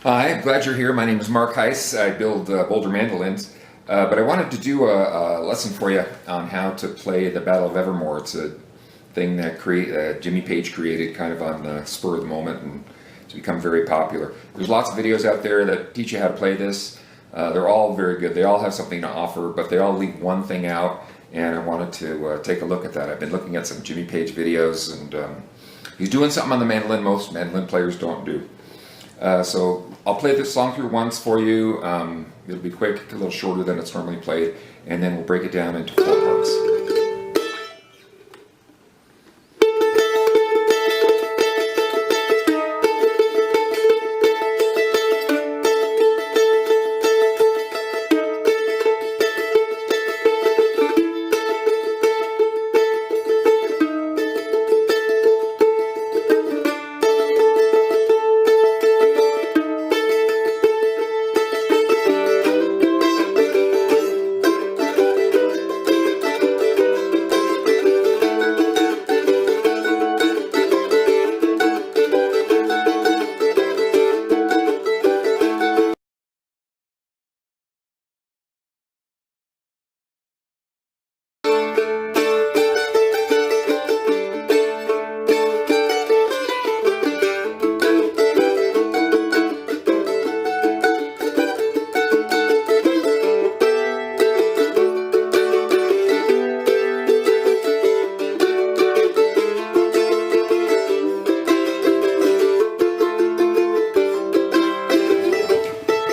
Hi, glad you're here. My name is Mark Heiss. I build Boulder mandolins, but I wanted to do a lesson for you on how to play the Battle of Evermore. It's a thing that Jimmy Page created kind of on the spur of the moment, and it's become very popular. There's lots of videos out there that teach you how to play this. They're all very good. They all have something to offer, but they all leave one thing out, and I wanted to take a look at that. I've been looking at some Jimmy Page videos, and he's doing something on the mandolin most mandolin players don't do. So I'll play this song through once for you. It'll be quick, a little shorter than it's normally played, and then we'll break it down into 4 parts.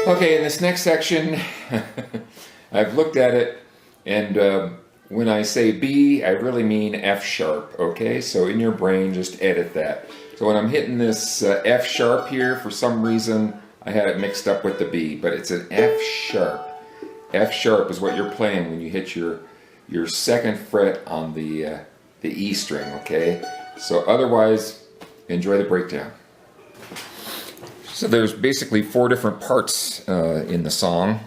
Okay, in this next section, I've looked at it, and when I say B, I really mean F sharp, okay? So in your brain, just edit that. So when I'm hitting this F sharp here, for some reason, I had it mixed up with the B, but it's an F sharp. F sharp is what you're playing when you hit your 2nd fret on the E string, okay? So otherwise, enjoy the breakdown. So there's basically 4 different parts in the song.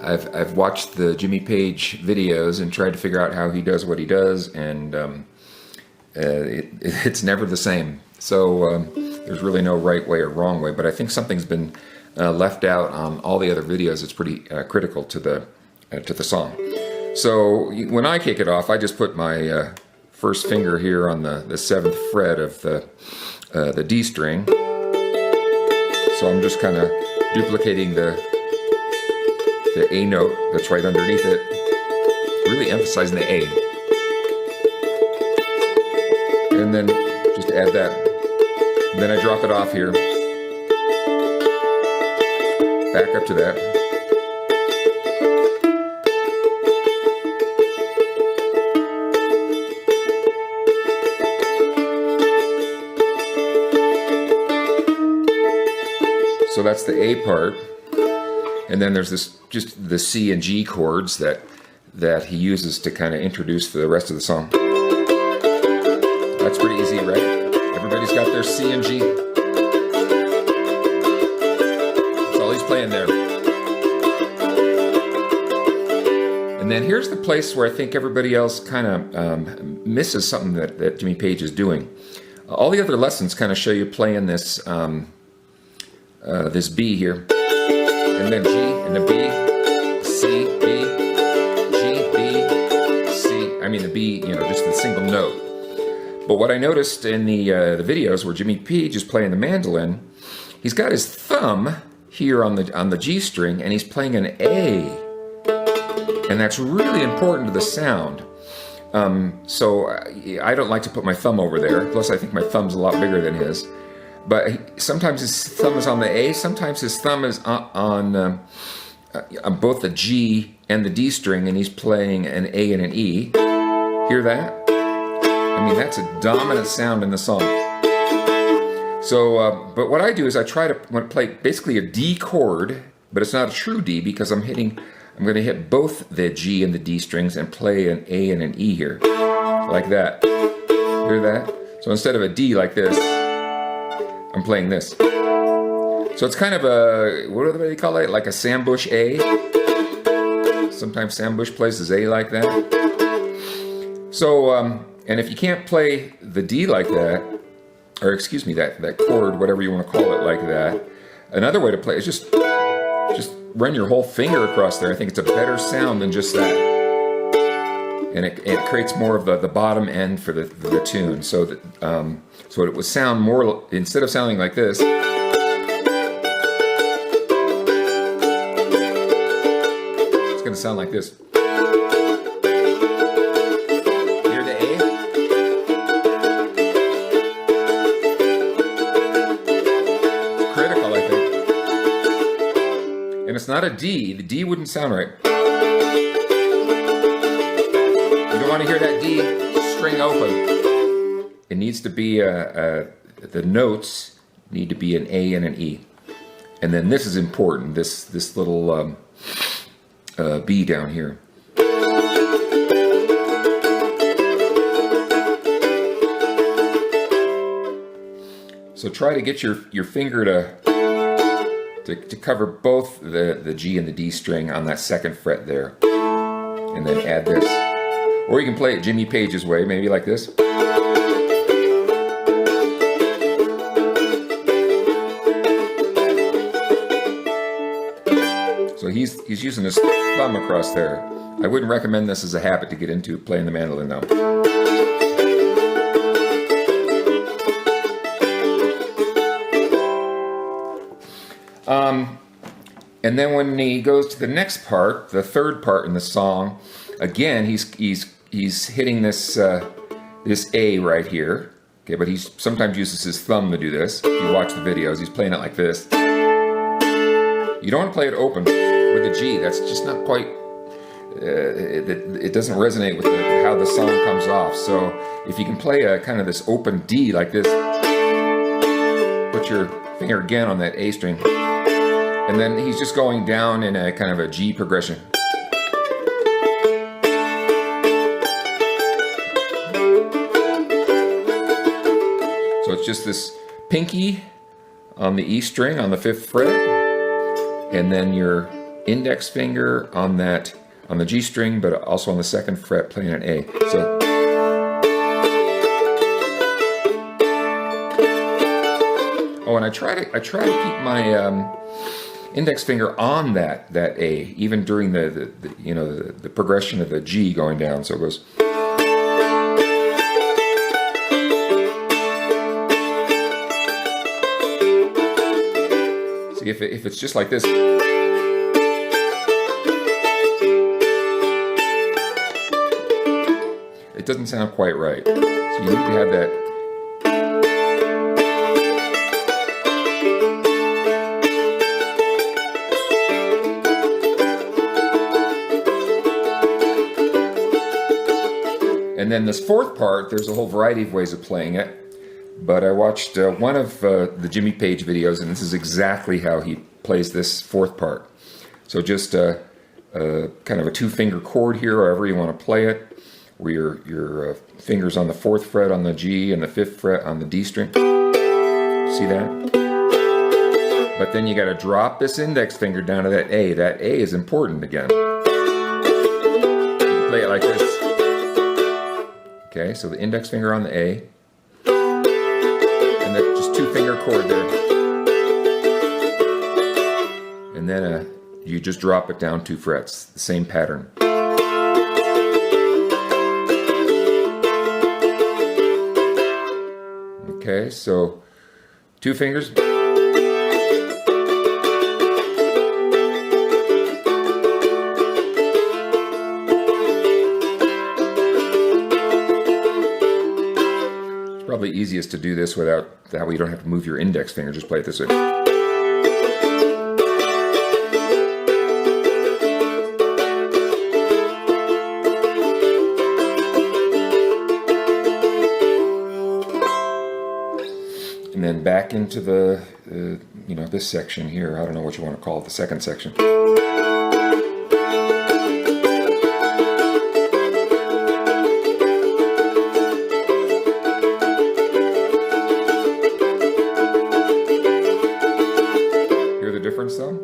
I've watched the Jimmy Page videos and tried to figure out how he does what he does, and it's never the same. So there's really no right way or wrong way, but I think something's been left out on all the other videos. It's pretty critical to the song. So when I kick it off, I just put my first finger here on the 7th fret of the D string. So I'm just kind of duplicating the A note that's right underneath it, really emphasizing the A. And then just add that. And then I drop it off here, back up to that. So that's the A part, and then there's just the C and G chords that he uses to kind of introduce the rest of the song. That's pretty easy, right? Everybody's got their C and G. That's all he's playing there. And then here's the place where I think everybody else kind of misses something that Jimmy Page is doing. All the other lessons kind of show you playing this this B here, and then G, and the B, C, B, G, B, C. I mean the B, just the single note. But what I noticed in the videos where Jimmy Page is playing the mandolin, he's got his thumb here on the G string, and he's playing an A, and that's really important to the sound. So I don't like to put my thumb over there. Plus, I think my thumb's a lot bigger than his. But sometimes his thumb is on the A, sometimes his thumb is on both the G and the D string, and he's playing an A and an E. Hear that? I mean, that's a dominant sound in the song. So, but what I do is I try to play basically a D chord, but it's not a true D because I'm going to hit both the G and the D strings and play an A and an E here, like that. Hear that? So instead of a D like this, I'm playing this. So it's kind of a, what do they call it? Like a Sam Bush A. Sometimes Sam Bush plays his A like that. So, and if you can't play the D like that, or excuse me, that chord, whatever you want to call it, like that. Another way to play is just run your whole finger across there. I think it's a better sound than just that. And it creates more of the bottom end for the tune. So that so it would sound more, instead of sounding like this, it's going to sound like this. Hear the A? It's critical, I think. And it's not a D. The D wouldn't sound right. You don't want to hear that D string open. It needs to be the notes need to be an A and an E. And then this is important, this little B down here. So try to get your finger to cover both the G and the D string on that second fret there. And then add this. Or you can play it Jimmy Page's way, maybe like this. So he's using his thumb across there. I wouldn't recommend this as a habit to get into playing the mandolin though. And then when he goes to the next part, the third part in the song, again he's hitting this this A right here. Okay, but he sometimes uses his thumb to do this. If you watch the videos, he's playing it like this. You don't want to play it open with a G. That's just not quite. It doesn't resonate with how the song comes off. So if you can play a kind of this open D like this, put your finger again on that A string, and then he's just going down in a kind of a G progression. So it's just this pinky on the E string on the 5th fret, and then your index finger on the G string, but also on the 2nd fret playing an A. So and I try to keep my index finger on that A, even during the progression of the G going down. So it goes. See, if it's just like this, it doesn't sound quite right. So you need to have that. And then this 4th part, there's a whole variety of ways of playing it. But I watched one of the Jimmy Page videos, and this is exactly how he plays this 4th part. So just kind of a 2-finger chord here, however you want to play it, where your fingers on the 4th fret on the G and the 5th fret on the D string. See that? But then you got to drop this index finger down to that A. That A is important again. You can play it like this. Okay, so the index finger on the A, and then just 2-finger chord there. And then you just drop it down 2 frets, the same pattern. Okay, so 2 fingers. Probably easiest to do this without that way you don't have to move your index finger, just play it this way. And then back into the this section here. I don't know what you want to call it, the 2nd section. Difference though.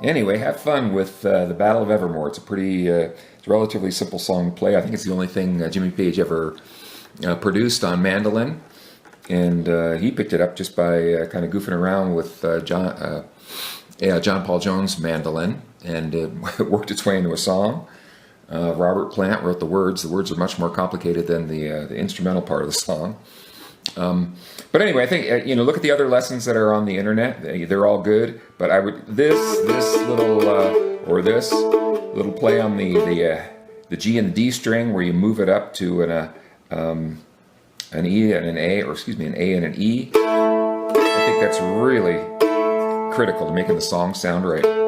anyway, have fun with the Battle of Evermore. It's a pretty, it's a relatively simple song to play. I think it's the only thing Jimmy Page ever produced on mandolin, and he picked it up just by kind of goofing around with John Paul Jones' mandolin, and it worked its way into a song. Robert Plant wrote the words. The words are much more complicated than the instrumental part of the song. But anyway, I think look at the other lessons that are on the internet. They're all good. But I would this little play on the G and the D string, where you move it up to an E and an A, or excuse me, an A and an E. I think that's really critical to making the song sound right.